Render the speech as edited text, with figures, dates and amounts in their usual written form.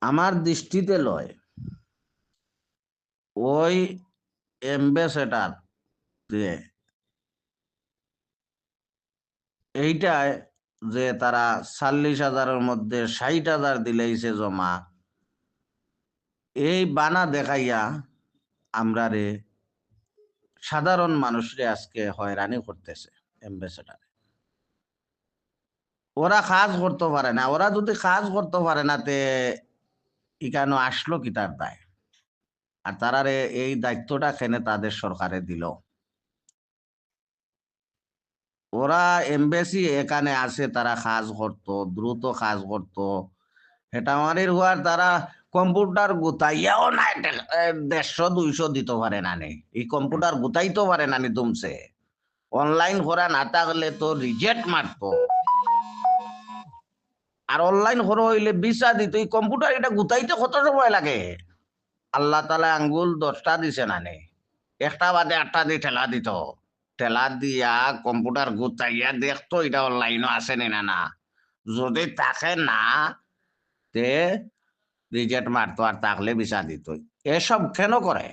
আমার দৃষ্টিতে লয়, ওই এম্বাসেডার এইটায় যে তারা 40,000-এর মধ্যে 60,000 দিলেইছে জমা, এই বানা দেখাইয়া আমরা রে সাধারণ মানুষরে আজকে হয়রানি করতেছে এম্বাসেডার। ওরা কাজ করতে পারে না, ওরা যদি কাজ করতে পারে না তে ইকানো আসলো কি তার দায়? আর তারারে এই দায়িত্বটা কেনে তাদের সরকারে দিল? ওরা এমবেসি এখানে আসে, তারা কাজ করতো, দ্রুত কাজ করতো, হেটামারির হওয়ার তারা কম্পিউটার গুতাইয়াও না 150-200 দিতে পারে না নে। এই কম্পিউটার গুতাইতে পারে না নি তুমছে, অনলাইন করা না থাকলে তো রিজেক্ট মারতো। আর অনলাইন করা হইলে ভিসা দিত। এই কম্পিউটার এটা গুতাইতে কত সময় লাগে? আল্লাহ তালা আঙ্গুল 10টা দিছে না নে, একটা বাদে 8টা দিয়ে ঠেলা দিত। ঠেলা দিয়া কম্পিউটার গুতাইয়া দেখতো এটা অনলাইনও আছে না না। যদি তাকে না তে রিজেক্ট মারতো, আর তাকলে ভিসা দিত। এসব কেন করে?